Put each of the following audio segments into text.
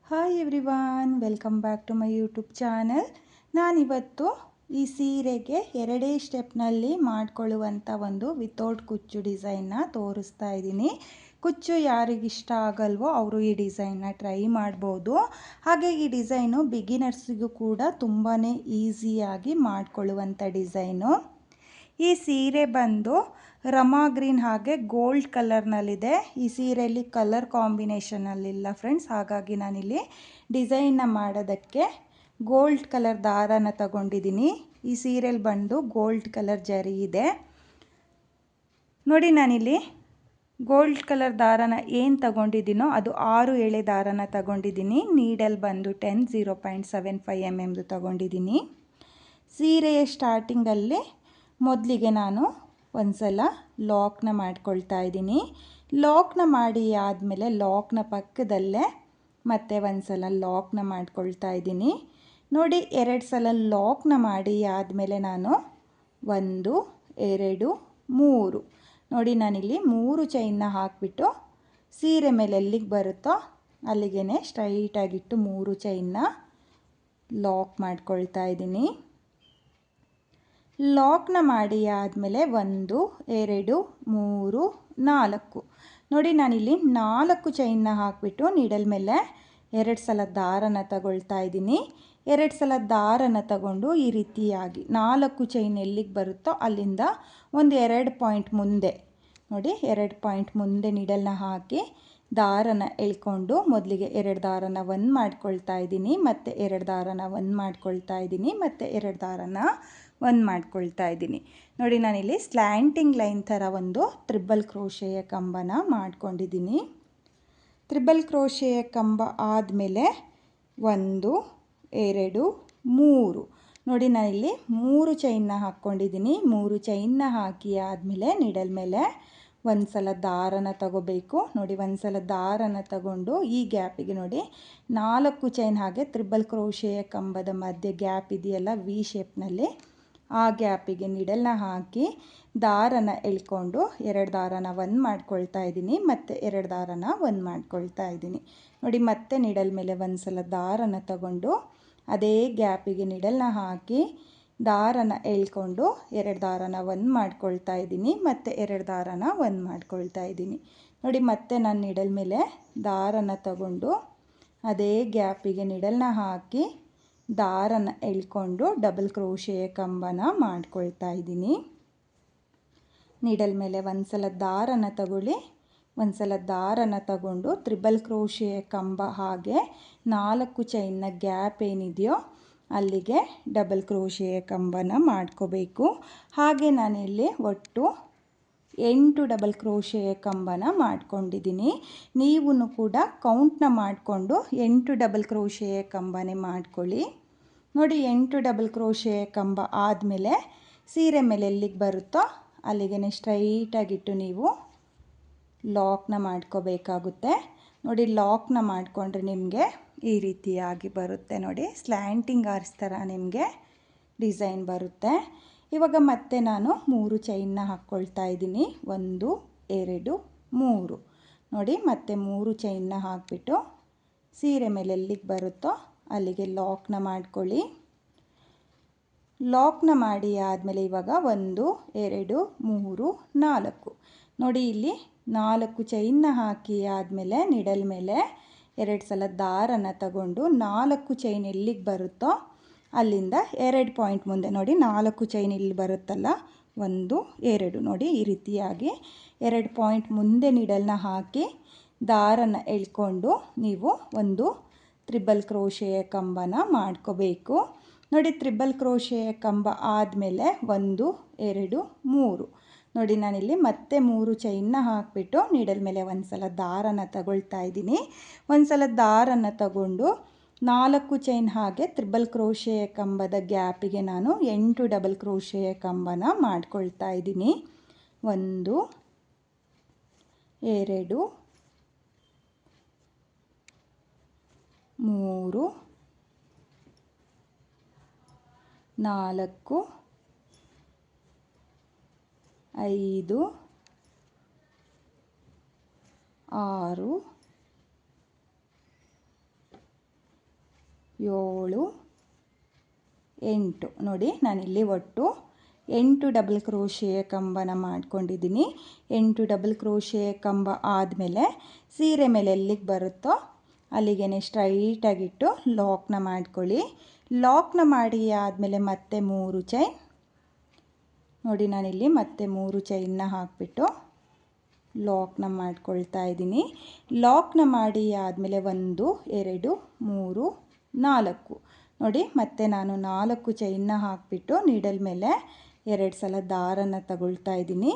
Hi everyone, welcome back to my YouTube channel. ನಾನಿವತ್ತು ಈ ಸೀರೆಗೆ ಎರಡೇ ಸ್ಟೆಪ್ನಲ್ಲಿ ಮಾಡಿಕೊಳ್ಳುವಂಥ ಒಂದು ವಿತೌಟ್ ಕುಚ್ಚು ಡಿಸೈನ್ನ ತೋರಿಸ್ತಾ ಇದ್ದೀನಿ. ಕುಚ್ಚು ಯಾರಿಗಿಷ್ಟ ಆಗಲ್ವೋ ಅವರು ಈ ಡಿಸೈನ್ನ ಟ್ರೈ ಮಾಡ್ಬೋದು. ಹಾಗೆ ಈ ಡಿಸೈನು ಬಿಗಿನರ್ಸಿಗೂ ಕೂಡ ತುಂಬಾ ಈಸಿಯಾಗಿ ಮಾಡಿಕೊಳ್ಳುವಂಥ ಡಿಸೈನು. ಈ ಸೀರೆ ಬಂದು ರಮಾ ಗ್ರೀನ್ ಹಾಗೆ ಗೋಲ್ಡ್ ಕಲರ್ನಲ್ಲಿದೆ. ಈ ಸೀರೆಯಲ್ಲಿ ಕಲರ್ ಕಾಂಬಿನೇಷನಲ್ಲಿಲ್ಲ ಫ್ರೆಂಡ್ಸ್, ಹಾಗಾಗಿ ನಾನಿಲ್ಲಿ ಡಿಸೈನ್ನ ಮಾಡೋದಕ್ಕೆ ಗೋಲ್ಡ್ ಕಲರ್ ದಾರನ ತಗೊಂಡಿದ್ದೀನಿ. ಈ ಸೀರೆಯಲ್ಲಿ ಬಂದು ಗೋಲ್ಡ್ ಕಲರ್ ಜರಿ ಇದೆ ನೋಡಿ. ನಾನಿಲ್ಲಿ ಗೋಲ್ಡ್ ಕಲರ್ ದಾರನ ಏನು ತಗೊಂಡಿದ್ದೀನೋ ಅದು 6 ಎಳೆ ದಾರನ ತಗೊಂಡಿದ್ದೀನಿ. ನೀಡಲ್ ಬಂದು 0.75 mm ತಗೊಂಡಿದ್ದೀನಿ. ಸೀರೆಯ ಸ್ಟಾರ್ಟಿಂಗಲ್ಲಿ ಮೊದಲಿಗೆ ನಾನು ಒಂದ್ಸಲ ಲಾಕ್ನ ಮಾಡ್ಕೊಳ್ತಾ ಇದ್ದೀನಿ. ಲಾಕ್ನ ಮಾಡಿ ಆದಮೇಲೆ ಲಾಕ್ನ ಪಕ್ಕದಲ್ಲೇ ಮತ್ತೆ ಒಂದ್ಸಲ ಲಾಕ್ನ ಮಾಡ್ಕೊಳ್ತಾ ಇದ್ದೀನಿ ನೋಡಿ. 2 ಸಲ ಲಾಕ್ನ ಮಾಡಿ ಆದಮೇಲೆ ನಾನು 1 2 3 ನೋಡಿ, ನಾನಿಲ್ಲಿ 3 ಚೈನ್ನ ಹಾಕಿಬಿಟ್ಟು ಸೀರೆ ಮೇಲೆ ಎಲ್ಲಿಗೆ ಬರುತ್ತೋ ಅಲ್ಲಿಗೆ ಸ್ಟ್ರೈಟಾಗಿಟ್ಟು 3 ಚೈನ್ನ ಲಾಕ್ ಮಾಡ್ಕೊಳ್ತಾ ಇದ್ದೀನಿ. ಲಾಕ್ನ ಮಾಡಿ ಆದಮೇಲೆ 1 2 3 4 ನೋಡಿ, ನಾನಿಲ್ಲಿ 4 ಚೈನ್ನ ಹಾಕಿಬಿಟ್ಟು ನೀಡಲ್ ಮೇಲೆ 2 ಸಲ ದಾರನ ತಗೊಳ್ತಾ ಇದ್ದೀನಿ. 2 ಸಲ ದಾರನ ತಗೊಂಡು ಈ ರೀತಿಯಾಗಿ 4 ಚೈನ್ ಎಲ್ಲಿಗೆ ಬರುತ್ತೋ ಅಲ್ಲಿಂದ ಒಂದು 2 ಪಾಯಿಂಟ್ ಮುಂದೆ ನೋಡಿ, 2 ಪಾಯಿಂಟ್ ಮುಂದೆ ನೀಡಲ್ನ ಹಾಕಿ ದಾರನ ಎಳ್ಕೊಂಡು ಮೊದಲಿಗೆ 2 ದಾರನ 1 ಮಾಡ್ಕೊಳ್ತಾ ಇದ್ದೀನಿ, ಮತ್ತು 2 ದಾರನ 1 ಮಾಡ್ಕೊಳ್ತಾ ಇದ್ದೀನಿ, ಮತ್ತು 2 ದಾರನ 1 ಮಾಡ್ಕೊಳ್ತಾ ಇದ್ದೀನಿ ನೋಡಿ. ನಾನಿಲ್ಲಿ ಸ್ಲ್ಯಾಂಟಿಂಗ್ ಲೈನ್ ಥರ ಒಂದು ಟ್ರಿಬಲ್ ಕ್ರೋಶೆಯ ಕಂಬನ ಮಾಡ್ಕೊಂಡಿದ್ದೀನಿ. ಟ್ರಿಬಲ್ ಕ್ರೋಶೆಯ ಕಂಬ ಆದಮೇಲೆ 1 2 3 ನೋಡಿ, ನಾನಿಲ್ಲಿ 3 ಚೈನ್ನ ಹಾಕ್ಕೊಂಡಿದ್ದೀನಿ. 3 ಚೈನ್ನ ಹಾಕಿ ಆದಮೇಲೆ ನೀಡಲ್ ಮೇಲೆ ಒಂದು ಸಲ ದಾರನ ತಗೋಬೇಕು ನೋಡಿ. ಒಂದು ಸಲ ದಾರನ ತಗೊಂಡು ಈ ಗ್ಯಾಪಿಗೆ ನೋಡಿ 4 ಚೈನ್ ಹಾಗೆ ಟ್ರಿಬಲ್ ಕ್ರೋಶೆಯ ಕಂಬದ ಮಧ್ಯೆ ಗ್ಯಾಪ್ ಇದೆಯಲ್ಲ ವಿ ಶೇಪ್ನಲ್ಲಿ, ಆ ಗ್ಯಾಪಿಗೆ ನೀಡಲ್ನ ಹಾಕಿ ದಾರನ ಎಳ್ಕೊಂಡು 2 ದಾರನ 1 ಮಾಡ್ಕೊಳ್ತಾ ಇದ್ದೀನಿ, ಮತ್ತು 2 ದಾರನ 1 ಮಾಡ್ಕೊಳ್ತಾ ಇದ್ದೀನಿ ನೋಡಿ. ಮತ್ತೆ ನೀಡಲ್ ಮೇಲೆ ಒಂದು ಸಲ ದಾರನ ತಗೊಂಡು ಅದೇ ಗ್ಯಾಪಿಗೆ ನೀಡಲ್ನ ಹಾಕಿ ದಾರನ ಎಳ್ಕೊಂಡು 2 ದಾರನ 1 ಮಾಡ್ಕೊಳ್ತಾ ಇದ್ದೀನಿ, ಮತ್ತು 2 ದಾರನ 1 ಮಾಡ್ಕೊಳ್ತಾ ಇದ್ದೀನಿ ನೋಡಿ. ಮತ್ತೆ ನಾನು ನೀಡಲ್ ಮೇಲೆ ದಾರನ ತಗೊಂಡು ಅದೇ ಗ್ಯಾಪಿಗೆ ನೀಡಲ್ನ ಹಾಕಿ ದಾರನ ಎಳ್ಕೊಂಡು ಡಬಲ್ ಕ್ರೋಶೆಯ ಕಂಬನ ಮಾಡ್ಕೊಳ್ತಾ ಇದ್ದೀನಿ. ನೀಡಲ್ ಮೇಲೆ ಒಂದು ಸಲ ದಾರನ ತಗೊಳ್ಳಿ, ಒಂದು ಸಲ ದಾರನ ತಗೊಂಡು ಟ್ರಿಬಲ್ ಕ್ರೋಶೆಯ ಕಂಬ ಹಾಗೆ 4 ಚೈನ್ನ ಗ್ಯಾಪ್ ಏನಿದೆಯೋ ಅಲ್ಲಿಗೆ ಡಬಲ್ ಕ್ರೋಶೆಯ ಕಂಬನ ಮಾಡ್ಕೋಬೇಕು. ಹಾಗೆ ನಾನಿಲ್ಲಿ ಒಟ್ಟು 8 ಡಬಲ್ ಕ್ರೋಶೆಯ ಕಂಬನ ಮಾಡ್ಕೊಂಡಿದ್ದೀನಿ. ನೀವು ಕೂಡ ಕೌಂಟ್ನ ಮಾಡಿಕೊಂಡು 8 ಡಬಲ್ ಕ್ರೋಶೆಯ ಕಂಬನೇ ಮಾಡ್ಕೊಳ್ಳಿ ನೋಡಿ. 8 ಡಬಲ್ ಕ್ರೋಶೆಯ ಕಂಬ ಆದಮೇಲೆ ಸೀರೆ ಮೇಲೆ ಎಲ್ಲಿಗೆ ಬರುತ್ತೋ ಅಲ್ಲಿಗೆ ಸ್ಟ್ರೈಟಾಗಿಟ್ಟು ನೀವು ಲಾಕ್ನ ಮಾಡ್ಕೋಬೇಕಾಗುತ್ತೆ ನೋಡಿ. ಲಾಕ್ನ ಮಾಡಿಕೊಂಡ್ರೆ ನಿಮಗೆ ಈ ರೀತಿಯಾಗಿ ಬರುತ್ತೆ ನೋಡಿ, ಸ್ಲ್ಯಾಂಟಿಂಗ್ ಆರ್ಸ್ ಥರ ನಿಮಗೆ ಡಿಸೈನ್ ಬರುತ್ತೆ. ಇವಾಗ ಮತ್ತೆ ನಾನು 3 ಚೈನ್ನ ಹಾಕ್ಕೊಳ್ತಾ ಇದ್ದೀನಿ. 1 2 3 ನೋಡಿ, ಮತ್ತೆ 3 ಚೈನ್ನ ಹಾಕಿಬಿಟ್ಟು ಸೀರೆ ಮೇಲೆ ಎಲ್ಲಿಗೆ ಬರುತ್ತೋ ಅಲ್ಲಿಗೆ ಲಾಕ್ನ ಮಾಡ್ಕೊಳ್ಳಿ. ಲಾಕ್ನ ಮಾಡಿ ಆದಮೇಲೆ ಇವಾಗ 1 2 3 4 ನೋಡಿ, ಇಲ್ಲಿ 4 ಚೈನ್ನ ಹಾಕಿ ಆದಮೇಲೆ ನೀಡಲ್ ಮೇಲೆ 2 ಸಲ ದಾರನ ತಗೊಂಡು 4 ಚೈನ್ ಎಲ್ಲಿಗೆ ಬರುತ್ತೋ ಅಲ್ಲಿಂದ 2 ಪಾಯಿಂಟ್ ಮುಂದೆ ನೋಡಿ, 4 ಚೈನ್ ಇಲ್ಲಿ ಬರುತ್ತಲ್ಲ 1 2 ನೋಡಿ, ಈ ರೀತಿಯಾಗಿ 2 ಪಾಯಿಂಟ್ ಮುಂದೆ ನೀಡಲ್ನ ಹಾಕಿ ದಾರನ ಎಳ್ಕೊಂಡು ನೀವು ಒಂದು ಟ್ರಿಬಲ್ ಕ್ರೋಶೆಯ ಕಂಬನ ಮಾಡ್ಕೋಬೇಕು ನೋಡಿ. ಟ್ರಿಬಲ್ ಕ್ರೋಶೆಯ ಕಂಬ ಆದಮೇಲೆ 1 2 3 ನೋಡಿ, ನಾನಿಲ್ಲಿ ಮತ್ತೆ 3 ಚೈನ್ನ ಹಾಕಿಬಿಟ್ಟು ನೀಡಲ್ ಮೇಲೆ ಒಂದು ಸಲ ದಾರನ ತಗೊಳ್ತಾ ಇದ್ದೀನಿ. ಒಂದು ಸಲ ದಾರನ ತಗೊಂಡು 4 ಚೈನ್ ಹಾಗೆ ಟ್ರಿಬಲ್ ಕ್ರೋಶೆಯ ಕಂಬದ ಗ್ಯಾಪಿಗೆ ನಾನು 8 ಡಬಲ್ ಕ್ರೋಶೆಯ ಕಂಬನ ಮಾಡ್ಕೊಳ್ತಾ ಇದ್ದೀನಿ. 1 2 3 4 5 6 7 8 ನೋಡಿ ನಾನಿಲ್ಲಿ ಒಟ್ಟು 8 ಡಬಲ್ ಕ್ರೋಶೆಯ ಕಂಬನ ಮಾಡ್ಕೊಂಡಿದ್ದೀನಿ. 8 ಡಬಲ್ ಕ್ರೋಶೆಯ ಕಂಬ ಆದಮೇಲೆ ಸೀರೆ ಮೇಲೆ ಎಲ್ಲಿಗೆ ಬರುತ್ತೋ ಅಲ್ಲಿಗೆ ಸ್ಟ್ರೈಟಾಗಿಟ್ಟು ಲಾಕ್ನ ಮಾಡ್ಕೊಳ್ಳಿ. ಲಾಕ್ನ ಮಾಡಿ ಆದಮೇಲೆ ಮತ್ತೆ 3 ಚೈನ್ ನೋಡಿ, ನಾನಿಲ್ಲಿ ಮತ್ತೆ 3 ಚೈನ್ನ ಹಾಕಿಬಿಟ್ಟು ಲಾಕ್ನ ಮಾಡ್ಕೊಳ್ತಾ ಇದ್ದೀನಿ. ಲಾಕ್ನ ಮಾಡಿ ಆದಮೇಲೆ 1 2 3 4 ನೋಡಿ, ಮತ್ತೆ ನಾನು 4 ಚೈನ್ನ ಹಾಕಿಬಿಟ್ಟು ನೀಡಲ್ ಮೇಲೆ 2 ಸಲ ದಾರನ ತಗೊಳ್ತಾ ಇದ್ದೀನಿ.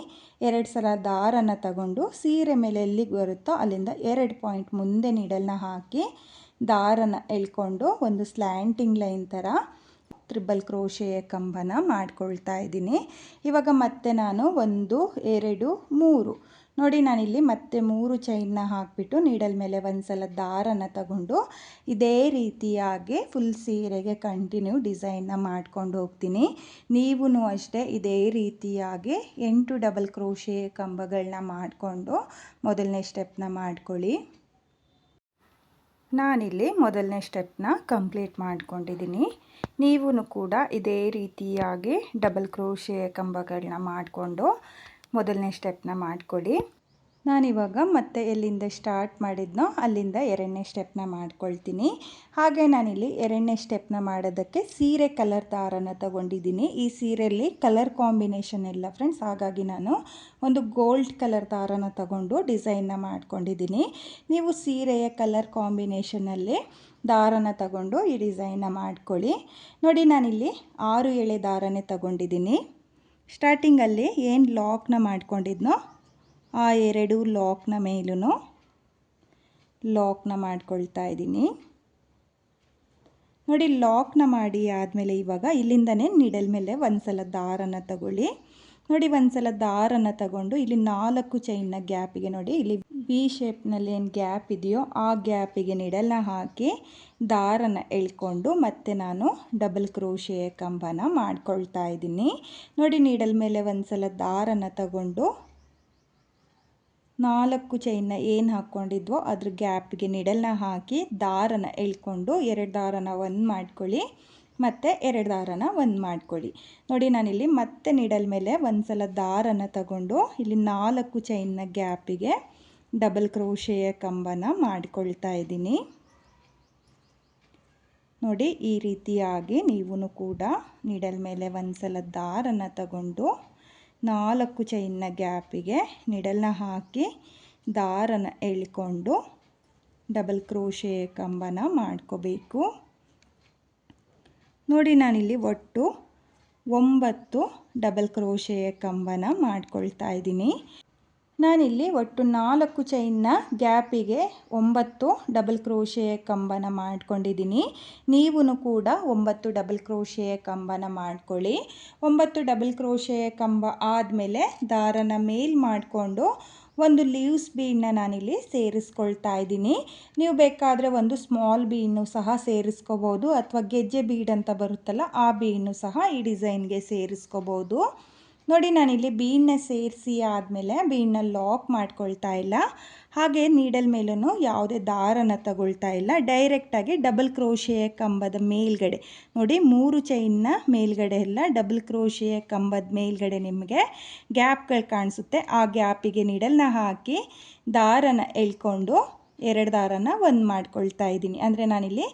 2 ಸಲ ದಾರನ ತಗೊಂಡು ಸೀರೆ ಮೇಲೆ ಎಲ್ಲಿಗೆ ಬರುತ್ತೋ ಅಲ್ಲಿಂದ 2 ಪಾಯಿಂಟ್ ಮುಂದೆ ನೀಡಲ್ನ ಹಾಕಿ ದಾರನ ಎಳ್ಕೊಂಡು ಒಂದು ಸ್ಲ್ಯಾಂಟಿಂಗ್ ಲೈನ್ ಥರ ಟ್ರಿಬಲ್ ಕ್ರೋಶೆಯ ಕಂಬನ ಮಾಡ್ಕೊಳ್ತಾ ಇದ್ದೀನಿ. ಇವಾಗ ಮತ್ತೆ ನಾನು 1 2 3 ನೋಡಿ, ನಾನಿಲ್ಲಿ ಮತ್ತೆ 3 ಚೈನ್ನ ಹಾಕಿಬಿಟ್ಟು ನೀಡಲ್ ಮೇಲೆ ಒಂದು ಸಲ ದಾರನ ತಗೊಂಡು ಇದೇ ರೀತಿಯಾಗಿ ಫುಲ್ ಸೀರೆಗೆ ಕಂಟಿನ್ಯೂ ಡಿಸೈನ್ನ ಮಾಡ್ಕೊಂಡು ಹೋಗ್ತೀನಿ. ನೀವೂ ಅಷ್ಟೇ ಇದೇ ರೀತಿಯಾಗಿ 8 ಡಬಲ್ ಕ್ರೋಶೆ ಕಂಬಗಳನ್ನ ಮಾಡಿಕೊಂಡು ಮೊದಲನೇ ಸ್ಟೆಪ್ನ ಮಾಡ್ಕೊಳ್ಳಿ. ನಾನಿಲ್ಲಿ ಮೊದಲನೇ ಸ್ಟೆಪ್ನ ಕಂಪ್ಲೀಟ್ ಮಾಡ್ಕೊಂಡಿದ್ದೀನಿ. ನೀವೂ ಕೂಡ ಇದೇ ರೀತಿಯಾಗಿ ಡಬಲ್ ಕ್ರೋಶೆ ಕಂಬಗಳನ್ನ ಮಾಡಿಕೊಂಡು ಮೊದಲನೇ ಸ್ಟೆಪ್ನ ಮಾಡ್ಕೊಳ್ಳಿ. ನಾನಿವಾಗ ಮತ್ತೆ ಎಲ್ಲಿಂದ ಸ್ಟಾರ್ಟ್ ಮಾಡಿದ್ನೋ ಅಲ್ಲಿಂದ 2ನೇ ಸ್ಟೆಪ್ನ ಮಾಡ್ಕೊಳ್ತೀನಿ. ಹಾಗೆ ನಾನಿಲ್ಲಿ 2ನೇ ಸ್ಟೆಪ್ನ ಮಾಡೋದಕ್ಕೆ ಸೀರೆ ಕಲರ್ ದಾರನ ತಗೊಂಡಿದ್ದೀನಿ. ಈ ಸೀರೆಯಲ್ಲಿ ಕಲರ್ ಕಾಂಬಿನೇಷನ್ ಇಲ್ಲ ಫ್ರೆಂಡ್ಸ್, ಹಾಗಾಗಿ ನಾನು ಒಂದು ಗೋಲ್ಡ್ ಕಲರ್ ದಾರನ ತಗೊಂಡು ಡಿಸೈನ್ನ ಮಾಡ್ಕೊಂಡಿದ್ದೀನಿ. ನೀವು ಸೀರೆಯ ಕಲರ್ ಕಾಂಬಿನೇಷನಲ್ಲಿ ದಾರನ ತಗೊಂಡು ಈ ಡಿಸೈನ್ನ ಮಾಡ್ಕೊಳ್ಳಿ. ನೋಡಿ, ನಾನಿಲ್ಲಿ 6 ಎಳೆ ದಾರನೇ ತಗೊಂಡಿದ್ದೀನಿ. ಸ್ಟಾರ್ಟಿಂಗಲ್ಲಿ ಏನು ಲಾಕ್ನ ಮಾಡ್ಕೊಂಡಿದ್ನೋ ಆ 2 ಲಾಕ್ನ ಮೇಲೂ ಲಾಕ್ನ ಮಾಡ್ಕೊಳ್ತಾ ಇದ್ದೀನಿ. ನೋಡಿ, ಲಾಕ್ನ ಮಾಡಿ ಆದಮೇಲೆ ಇವಾಗ ಇಲ್ಲಿಂದನೇ ನೀಡಲ್ ಮೇಲೆ ಒಂದು ಸಲ ದಾರನ ತಗೊಳ್ಳಿ. ನೋಡಿ, ಒಂದು ಸಲ ದಾರನ ತಗೊಂಡು ಇಲ್ಲಿ 4 ಚೈನ್ನ ಗ್ಯಾಪಿಗೆ ನೋಡಿ, ಇಲ್ಲಿ ವಿ ಶೇಪ್ನಲ್ಲಿ ಏನು ಗ್ಯಾಪ್ ಇದೆಯೋ ಆ ಗ್ಯಾಪಿಗೆ ನೀಡಲ್ನ ಹಾಕಿ ದಾರನ ಎಳ್ಕೊಂಡು ಮತ್ತೆ ನಾನು ಡಬಲ್ ಕ್ರೋಶೆಯ ಕಂಬನ ಮಾಡ್ಕೊಳ್ತಾ ಇದ್ದೀನಿ. ನೋಡಿ, ನೀಡಲ್ ಮೇಲೆ ಒಂದು ಸಲ ದಾರನ ತಗೊಂಡು 4 ಚೈನ್ನ ಏನು ಹಾಕ್ಕೊಂಡಿದ್ವೋ ಅದ್ರ ಗ್ಯಾಪಿಗೆ ನೀಡಲ್ನ ಹಾಕಿ ದಾರನ ಎಳ್ಕೊಂಡು 2 ದಾರನ ಒಂದು ಮಾಡ್ಕೊಳ್ಳಿ, ಮತ್ತು 2 ದಾರನ ಒಂದು ಮಾಡ್ಕೊಳ್ಳಿ. ನೋಡಿ, ನಾನಿಲ್ಲಿ ಮತ್ತೆ ನೀಡಲ್ ಮೇಲೆ ಒಂದು ಸಲ ದಾರನ ತಗೊಂಡು ಇಲ್ಲಿ 4 ಚೈನ್ನ ಗ್ಯಾಪಿಗೆ ಡಬಲ್ ಕ್ರೋಶೆಯ ಕಂಬನ ಮಾಡ್ಕೊಳ್ತಾ ಇದ್ದೀನಿ. ನೋಡಿ, ಈ ರೀತಿಯಾಗಿ ನೀವೂ ಕೂಡ ನೀಡಲ್ ಮೇಲೆ ಒಂದು ಸಲ ದಾರನ ತಗೊಂಡು 4 ಚೈನ್ನ ಗ್ಯಾಪಿಗೆ ನೀಡಲ್ನ ಹಾಕಿ ದಾರನ ಎಳ್ಕೊಂಡು ಡಬಲ್ ಕ್ರೋಶೆಯ ಕಂಬನ ಮಾಡ್ಕೋಬೇಕು. ನೋಡಿ, ನಾನಿಲ್ಲಿ ಒಟ್ಟು 9 ಡಬಲ್ ಕ್ರೋಶೆಯ ಕಂಬನ ಮಾಡ್ಕೊಳ್ತಾ ಇದ್ದೀನಿ. ನಾನಿಲ್ಲಿ ಒಟ್ಟು 4 ಚೈನ್ನ ಗ್ಯಾಪಿಗೆ 9 ಡಬಲ್ ಕ್ರೋಶೆಯ ಕಂಬನ ಮಾಡ್ಕೊಂಡಿದ್ದೀನಿ. ನೀವೂ ಕೂಡ 9 ಡಬಲ್ ಕ್ರೋಶೆಯ ಕಂಬನ ಮಾಡ್ಕೊಳ್ಳಿ. 9 ಡಬಲ್ ಕ್ರೋಶೆಯ ಕಂಬ ಆದಮೇಲೆ ದಾರನ ಮೇಲ್ ಮಾಡಿಕೊಂಡು ಒಂದು ಲೀವ್ಸ್ ಬೀಡನ್ನ ನಾನಿಲ್ಲಿ ಸೇರಿಸ್ಕೊಳ್ತಾ ಇದ್ದೀನಿ. ನೀವು ಬೇಕಾದರೆ ಒಂದು ಸ್ಮಾಲ್ ಬೀಡನ್ನು ಸಹ ಸೇರಿಸ್ಕೋಬೋದು, ಅಥವಾ ಗೆಜ್ಜೆ ಬೀಡ್ ಅಂತ ಬರುತ್ತಲ್ಲ ಆ ಬೀಡನ್ನು ಸಹ ಈ ಡಿಸೈನ್ಗೆ ಸೇರಿಸ್ಕೋಬೋದು. ನೋಡಿ, ನಾನಿಲ್ಲಿ ಬೀಡನ್ನ ಸೇರಿಸಿ ಆದಮೇಲೆ ಬೀಡನ್ನ ಲಾಕ್ ಮಾಡ್ಕೊಳ್ತಾ ಇಲ್ಲ, ಹಾಗೆ ನೀಡಲ್ ಮೇಲೂ ಯಾವುದೇ ದಾರನ ತಗೊಳ್ತಾ ಇಲ್ಲ. ಡೈರೆಕ್ಟಾಗಿ ಡಬಲ್ ಕ್ರೋಶೆಯ ಕಂಬದ ಮೇಲ್ಗಡೆ ನೋಡಿ, 3 ಚೈನ್ನ ಮೇಲ್ಗಡೆ ಎಲ್ಲ ಡಬಲ್ ಕ್ರೋಶೆಯ ಕಂಬದ ಮೇಲ್ಗಡೆ ನಿಮಗೆ ಗ್ಯಾಪ್ಗಳು ಕಾಣಿಸುತ್ತೆ. ಆ ಗ್ಯಾಪಿಗೆ ನೀಡಲ್ನ ಹಾಕಿ ದಾರನ ಎಳ್ಕೊಂಡು 2 ದಾರನ ಒಂದು ಮಾಡ್ಕೊಳ್ತಾ ಇದ್ದೀನಿ. ಅಂದರೆ ನಾನಿಲ್ಲಿ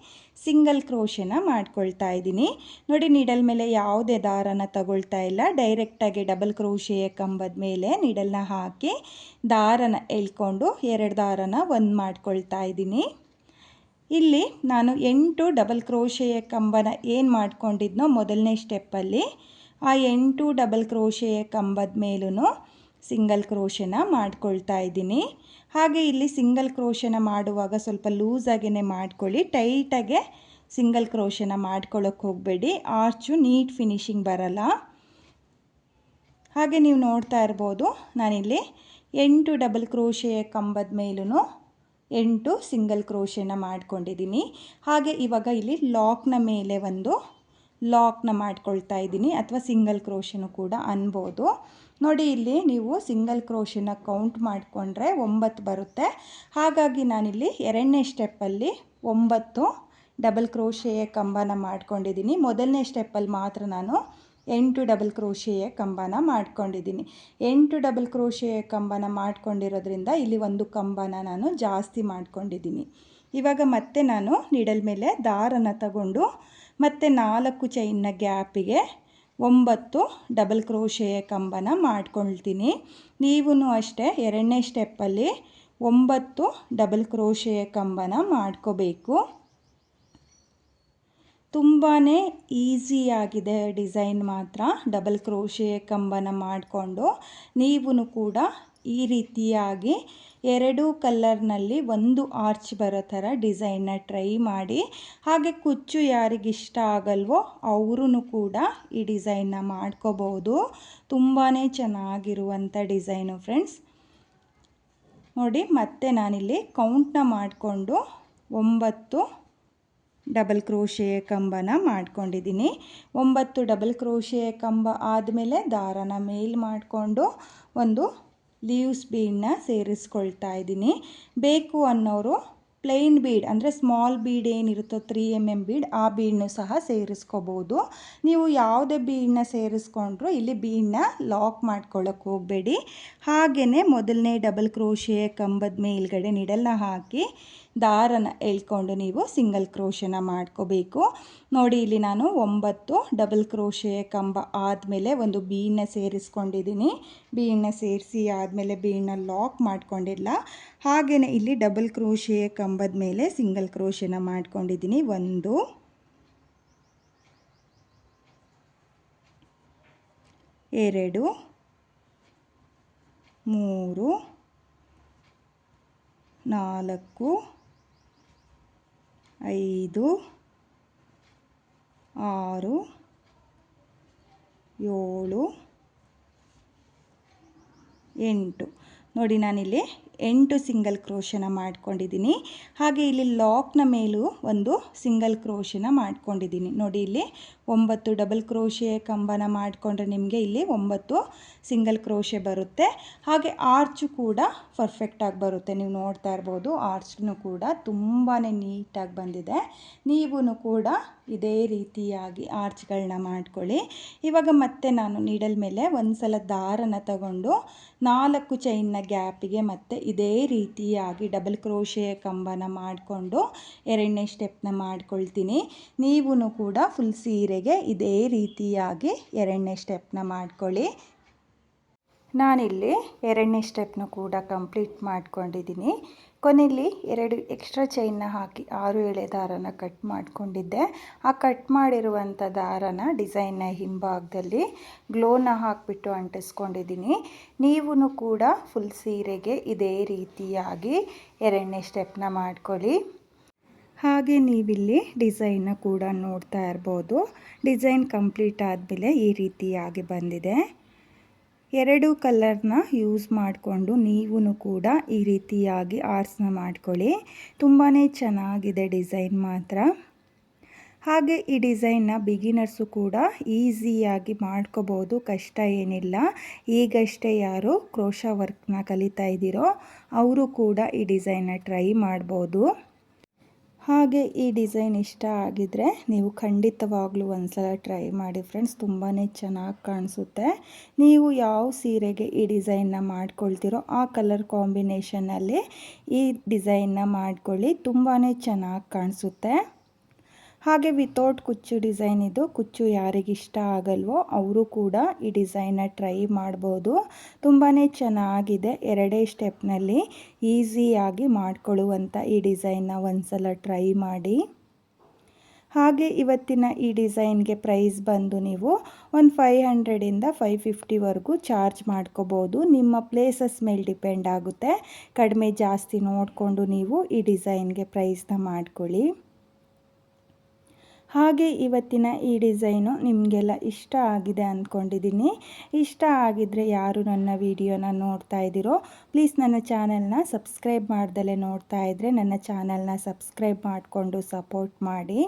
ಸಿಂಗಲ್ ಕ್ರೋಶೆನ ಮಾಡ್ಕೊಳ್ತಾ ಇದ್ದೀನಿ. ನೋಡಿ, ನೀಡಲ್ ಮೇಲೆ ಯಾವುದೇ ದಾರನ ತಗೊಳ್ತಾ ಇಲ್ಲ, ಡೈರೆಕ್ಟಾಗಿ ಡಬಲ್ ಕ್ರೋಶೆಯ ಕಂಬದ ಮೇಲೆ ನೀಡಲ್ನ ಹಾಕಿ ದಾರನ ಎಳ್ಕೊಂಡು 2 ದಾರನ ಒಂದು ಮಾಡ್ಕೊಳ್ತಾ ಇದ್ದೀನಿ. ಇಲ್ಲಿ ನಾನು 8 ಡಬಲ್ ಕ್ರೋಶೆಯ ಕಂಬನ ಏನು ಮಾಡ್ಕೊಂಡಿದ್ನೋ ಮೊದಲನೇ ಸ್ಟೆಪ್ಪಲ್ಲಿ ಆ 8 ಡಬಲ್ ಕ್ರೋಶೆಯ ಕಂಬದ ಮೇಲೂ ಸಿಂಗಲ್ ಕ್ರೋಶೆನ ಮಾಡ್ಕೊಳ್ತಾ ಇದ್ದೀನಿ. ಹಾಗೆ ಇಲ್ಲಿ ಸಿಂಗಲ್ ಕ್ರೋಶೆನ ಮಾಡುವಾಗ ಸ್ವಲ್ಪ ಲೂಸಾಗೇ ಮಾಡ್ಕೊಳ್ಳಿ, ಟೈಟಾಗೆ ಸಿಂಗಲ್ ಕ್ರೋಶೆನ ಮಾಡ್ಕೊಳ್ಳೋಕೆ ಹೋಗಬೇಡಿ, ಆರ್ಚು ನೀಟ್ ಫಿನಿಶಿಂಗ್ ಬರಲ್ಲ. ಹಾಗೆ ನೀವು ನೋಡ್ತಾ ಇರ್ಬೋದು, ನಾನಿಲ್ಲಿ 8 ಡಬಲ್ ಕ್ರೋಶೆಯ ಕಂಬದ ಮೇಲೂ 8 ಸಿಂಗಲ್ ಕ್ರೋಶೆನ ಮಾಡ್ಕೊಂಡಿದ್ದೀನಿ. ಹಾಗೆ ಇವಾಗ ಇಲ್ಲಿ ಲಾಕ್ನ ಮೇಲೆ ಒಂದು ಲಾಕ್ನ ಮಾಡ್ಕೊಳ್ತಾ ಇದ್ದೀನಿ, ಅಥವಾ ಸಿಂಗಲ್ ಕ್ರೋಶೆನೂ ಕೂಡ ಅನ್ಬೋದು. ನೋಡಿ, ಇಲ್ಲಿ ನೀವು ಸಿಂಗಲ್ ಕ್ರೋಶೆನ ಕೌಂಟ್ ಮಾಡಿಕೊಂಡ್ರೆ 9 ಬರುತ್ತೆ. ಹಾಗಾಗಿ ನಾನಿಲ್ಲಿ 2ನೇ ಸ್ಟೆಪ್ಪಲ್ಲಿ 9 ಡಬಲ್ ಕ್ರೋಶೆಯ ಕಂಬನ ಮಾಡ್ಕೊಂಡಿದ್ದೀನಿ. ಮೊದಲನೇ ಸ್ಟೆಪ್ಪಲ್ಲಿ ಮಾತ್ರ ನಾನು 8 ಡಬಲ್ ಕ್ರೋಶೆಯ ಕಂಬನ ಮಾಡ್ಕೊಂಡಿದ್ದೀನಿ. 8 ಡಬಲ್ ಕ್ರೋಶೆಯ ಕಂಬನ ಮಾಡ್ಕೊಂಡಿರೋದ್ರಿಂದ ಇಲ್ಲಿ ಒಂದು ಕಂಬನ ನಾನು ಜಾಸ್ತಿ ಮಾಡ್ಕೊಂಡಿದ್ದೀನಿ. ಇವಾಗ ಮತ್ತೆ ನಾನು ನೀಡಲ್ ಮೇಲೆ ದಾರನ ತಗೊಂಡು ಮತ್ತೆ 4 ಚೈನ್ನ ಗ್ಯಾಪಿಗೆ 9 ಡಬಲ್ ಕ್ರೋಶೆಯ ಕಂಬನ ಮಾಡ್ಕೊಳ್ತೀನಿ. ನೀವೂ ಅಷ್ಟೇ ಎರಡನೇ ಸ್ಟೆಪ್ಪಲ್ಲಿ 9 ಡಬಲ್ ಕ್ರೋಶೆಯ ಕಂಬನ ಮಾಡ್ಕೋಬೇಕು. ತುಂಬಾ ಈಸಿಯಾಗಿದೆ ಡಿಸೈನ್ ಮಾತ್ರ. ಡಬಲ್ ಕ್ರೋಶೆಯ ಕಂಬನ ಮಾಡಿಕೊಂಡು ನೀವೂ ಕೂಡ ಈ ರೀತಿಯಾಗಿ 2 ಕಲರ್ನಲ್ಲಿ ಒಂದು ಆರ್ಚ್ ಬರೋ ಥರ ಡಿಸೈನ್ನ ಟ್ರೈ ಮಾಡಿ. ಹಾಗೆ ಕುಚ್ಚು ಯಾರಿಗಿಷ್ಟ ಆಗಲ್ವೋ ಅವರೂ ಕೂಡ ಈ ಡಿಸೈನ್ನ ಮಾಡ್ಕೋಬೋದು. ತುಂಬಾ ಚೆನ್ನಾಗಿರುವಂಥ ಡಿಸೈನು ಫ್ರೆಂಡ್ಸ್. ನೋಡಿ ಮತ್ತೆ ನಾನಿಲ್ಲಿ ಕೌಂಟ್ನ ಮಾಡಿಕೊಂಡು 9 ಡಬಲ್ ಕ್ರೋಶೆಯ ಕಂಬನ ಮಾಡ್ಕೊಂಡಿದ್ದೀನಿ. 9 ಡಬಲ್ ಕ್ರೋಶೆಯ ಕಂಬ ಆದಮೇಲೆ ದಾರನ ಮೇಲ್ ಮಾಡಿಕೊಂಡು ಒಂದು ಲೀವ್ಸ್ ಬೀಡನ್ನ ಸೇರಿಸ್ಕೊಳ್ತಾ ಇದ್ದೀನಿ. ಬೇಕು ಅನ್ನೋರು ಪ್ಲೇನ್ ಬೀಡ್ ಅಂದರೆ ಸ್ಮಾಲ್ ಬೀಡ್ ಏನಿರುತ್ತೋ 3 mm ಬೀಡ್, ಆ ಬೀಡನ್ನು ಸಹ ಸೇರಿಸ್ಕೋಬೋದು. ನೀವು ಯಾವುದೇ ಬೀಡನ್ನ ಸೇರಿಸ್ಕೊಂಡ್ರೂ ಇಲ್ಲಿ ಬೀಡನ್ನ ಲಾಕ್ ಮಾಡ್ಕೊಳ್ಳೋಕೆ ಹೋಗಬೇಡಿ. ಹಾಗೆಯೇ ಮೊದಲನೇ ಡಬಲ್ ಕ್ರೋಶೆಯ ಕಂಬದ ಮೇಲ್ಗಡೆ ನಿಡಲ್ನ ಹಾಕಿ ದಾರನ ಎಳ್ಕೊಂಡು ನೀವು ಸಿಂಗಲ್ ಕ್ರೋಶನ ಮಾಡ್ಕೋಬೇಕು. ನೋಡಿ ಇಲ್ಲಿ ನಾನು 9 ಡಬಲ್ ಕ್ರೋಶೆಯ ಕಂಬ ಆದಮೇಲೆ ಒಂದು ಬೀಡನ್ನ ಸೇರಿಸ್ಕೊಂಡಿದ್ದೀನಿ. ಬೀಡನ್ನ ಸೇರಿಸಿ ಆದಮೇಲೆ ಬೀಡನ್ನ ಲಾಕ್ ಮಾಡ್ಕೊಂಡಿಲ್ಲ. ಹಾಗೆಯೇ ಇಲ್ಲಿ ಡಬಲ್ ಕ್ರೋಶೆಯ ಕಂಬದ ಮೇಲೆ ಸಿಂಗಲ್ ಕ್ರೋಶನ ಮಾಡ್ಕೊಂಡಿದ್ದೀನಿ. 1 2 3 4 5 6 7 8 ನೋಡಿ ನಾನಿಲ್ಲಿ 8 ಸಿಂಗಲ್ ಕ್ರೋಶನ ಮಾಡ್ಕೊಂಡಿದ್ದೀನಿ. ಹಾಗೆ ಇಲ್ಲಿ ಲಾಕ್ನ ಮೇಲೂ ಒಂದು ಸಿಂಗಲ್ ಕ್ರೋಶನ ಮಾಡ್ಕೊಂಡಿದ್ದೀನಿ. ನೋಡಿ ಇಲ್ಲಿ 9 ಡಬಲ್ ಕ್ರೋಶೆಯ ಕಂಬನ ಮಾಡಿಕೊಂಡ್ರೆ ನಿಮಗೆ ಇಲ್ಲಿ 9 ಸಿಂಗಲ್ ಕ್ರೋಶೆ ಬರುತ್ತೆ. ಹಾಗೆ ಆರ್ಚು ಕೂಡ ಪರ್ಫೆಕ್ಟಾಗಿ ಬರುತ್ತೆ. ನೀವು ನೋಡ್ತಾ ಇರ್ಬೋದು ಆರ್ಚ್ನು ಕೂಡ ತುಂಬಾ ನೀಟಾಗಿ ಬಂದಿದೆ. ನೀವೂ ಕೂಡ ಇದೇ ರೀತಿಯಾಗಿ ಆರ್ಚ್ಗಳನ್ನ ಮಾಡ್ಕೊಳ್ಳಿ. ಇವಾಗ ಮತ್ತೆ ನಾನು ನೀಡಲ್ ಮೇಲೆ ಒಂದು ಸಲ ದಾರನ ತಗೊಂಡು 4 ಚೈನ್ನ ಗ್ಯಾಪಿಗೆ ಮತ್ತೆ ಇದೇ ರೀತಿಯಾಗಿ ಡಬಲ್ ಕ್ರೋಶೆಯ ಕಂಬನ ಮಾಡಿಕೊಂಡು ಎರಡನೇ ಸ್ಟೆಪ್ನ ಮಾಡ್ಕೊಳ್ತೀನಿ. ನೀವೂ ಕೂಡ ಫುಲ್ ಸೀರೆಗೆ ಇದೇ ರೀತಿಯಾಗಿ ಎರಡನೇ ಸ್ಟೆಪ್ನ ಮಾಡ್ಕೊಳ್ಳಿ. ನಾನಿಲ್ಲಿ ಎರಡನೇ ಸ್ಟೆಪ್ನ ಕೂಡ ಕಂಪ್ಲೀಟ್ ಮಾಡ್ಕೊಂಡಿದ್ದೀನಿ. ಕೊನೆಯಲ್ಲಿ 2 ಎಕ್ಸ್ಟ್ರಾ ಚೈನ್ನ ಹಾಕಿ 6 ಎಳೆ ದಾರನ ಕಟ್ ಮಾಡ್ಕೊಂಡಿದ್ದೆ. ಆ ಕಟ್ ಮಾಡಿರುವಂಥ ದಾರನ ಡಿಸೈನ್ನ ಹಿಂಭಾಗದಲ್ಲಿ ಗ್ಲೋನ ಹಾಕಿಬಿಟ್ಟು ಅಂಟಿಸ್ಕೊಂಡಿದ್ದೀನಿ. ನೀವೂ ಕೂಡ ಫುಲ್ ಸೀರೆಗೆ ಇದೇ ರೀತಿಯಾಗಿ ಎರಡನೇ ಸ್ಟೆಪ್ನ ಮಾಡ್ಕೊಳ್ಳಿ. ಹಾಗೆ ನೀವಿಲ್ಲಿ ಡಿಸೈನ್ನ ಕೂಡ ನೋಡ್ತಾ ಇರ್ಬೋದು. ಡಿಸೈನ್ ಕಂಪ್ಲೀಟ್ ಆದಮೇಲೆ ಈ ರೀತಿಯಾಗಿ ಬಂದಿದೆ. 2 ಕಲರ್ನ ಯೂಸ್ ಮಾಡಿಕೊಂಡು ನೀವೂ ಕೂಡ ಈ ರೀತಿಯಾಗಿ ಆರ್ಚ್ನ ಮಾಡ್ಕೊಳ್ಳಿ. ತುಂಬಾ ಚೆನ್ನಾಗಿದೆ ಡಿಸೈನ್ ಮಾತ್ರ. ಹಾಗೆ ಈ ಡಿಸೈನ್ನ ಬಿಗಿನರ್ಸು ಕೂಡ ಈಸಿಯಾಗಿ ಮಾಡ್ಕೋಬೋದು, ಕಷ್ಟ ಏನಿಲ್ಲ. ಈಗಷ್ಟೇ ಯಾರು ಕ್ರೋಶಾ ವರ್ಕ್ನ ಕಲಿತಾ ಇದ್ದೀರೋ ಅವರು ಕೂಡ ಈ ಡಿಸೈನ್ನ ಟ್ರೈ ಮಾಡ್ಬೋದು. ಹಾಗೆ ಈ ಡಿಸೈನ್ ಇಷ್ಟ ಆಗಿದರೆ ನೀವು ಖಂಡಿತವಾಗ್ಲೂ ಒಂದ್ಸಲ ಟ್ರೈ ಮಾಡಿ ಫ್ರೆಂಡ್ಸ್. ತುಂಬಾ ಚೆನ್ನಾಗಿ ಕಾಣಿಸುತ್ತೆ. ನೀವು ಯಾವ ಸೀರೆಗೆ ಈ ಡಿಸೈನ್ನ ಮಾಡ್ಕೊಳ್ತೀರೋ ಆ ಕಲರ್ ಕಾಂಬಿನೇಷನಲ್ಲಿ ಈ ಡಿಸೈನ್ನ ಮಾಡ್ಕೊಳ್ಳಿ. ತುಂಬಾ ಚೆನ್ನಾಗಿ ಕಾಣಿಸುತ್ತೆ. ಹಾಗೆ ವಿತೌಟ್ ಕುಚ್ಚು ಡಿಸೈನ್ ಇದು. ಕುಚ್ಚು ಯಾರಿಗಿಷ್ಟ ಆಗಲ್ವೋ ಅವರು ಕೂಡ ಈ ಡಿಸೈನ್ನ ಟ್ರೈ ಮಾಡ್ಬೋದು. ತುಂಬಾ ಚೆನ್ನಾಗಿದೆ. 2 ಸ್ಟೆಪ್ನಲ್ಲಿ ಈಸಿಯಾಗಿ ಮಾಡ್ಕೊಳ್ಳುವಂಥ ಈ ಡಿಸೈನ್ನ ಒಂದ್ಸಲ ಟ್ರೈ ಮಾಡಿ. ಹಾಗೆ ಇವತ್ತಿನ ಈ ಡಿಸೈನ್ಗೆ ಪ್ರೈಸ್ ಬಂದು ನೀವು ಒಂದು 500ಇಂದ 550ವರೆಗೂ ಚಾರ್ಜ್ ಮಾಡ್ಕೋಬೋದು. ನಿಮ್ಮ ಪ್ಲೇಸಸ್ ಮೇಲೆ ಡಿಪೆಂಡ್ ಆಗುತ್ತೆ. ಕಡಿಮೆ ಜಾಸ್ತಿ ನೋಡಿಕೊಂಡು ನೀವು ಈ ಡಿಸೈನ್ಗೆ ಪ್ರೈಸ್ನ ಮಾಡ್ಕೊಳ್ಳಿ. ಹಾಗೆ ಇವತ್ತಿನ ಈ ಡಿಸೈನು ನಿಮಗೆಲ್ಲ ಇಷ್ಟ ಆಗಿದೆ ಅಂದ್ಕೊಂಡಿದ್ದೀನಿ. ಇಷ್ಟ ಆಗಿದ್ದರೆ ಯಾರು ನನ್ನ ವಿಡಿಯೋನ ನೋಡ್ತಾ ಇದ್ದೀರೋ ಪ್ಲೀಸ್ ನನ್ನ ಚಾನಲ್ನ ಸಬ್ಸ್ಕ್ರೈಬ್ ಮಾಡ್ದಲೇ ನೋಡ್ತಾ ಇದ್ದರೆ ನನ್ನ ಚಾನಲ್ನ ಸಬ್ಸ್ಕ್ರೈಬ್ ಮಾಡಿಕೊಂಡು ಸಪೋರ್ಟ್ ಮಾಡಿ.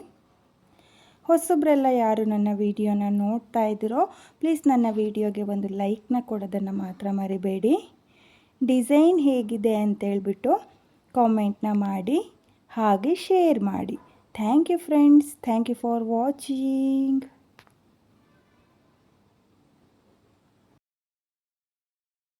ಹೊಸಬ್ರೆಲ್ಲ ಯಾರು ನನ್ನ ವಿಡಿಯೋನ ನೋಡ್ತಾ ಇದ್ದೀರೋ ಪ್ಲೀಸ್ ನನ್ನ ವಿಡಿಯೋಗೆ ಒಂದು ಲೈಕ್ನ ಕೊಡೋದನ್ನು ಮಾತ್ರ ಮರಿಬೇಡಿ. ಡಿಸೈನ್ ಹೇಗಿದೆ ಅಂತೇಳ್ಬಿಟ್ಟು ಕಾಮೆಂಟ್ನ ಮಾಡಿ ಹಾಗೆ ಶೇರ್ ಮಾಡಿ. Thank you friends, thank you for watching.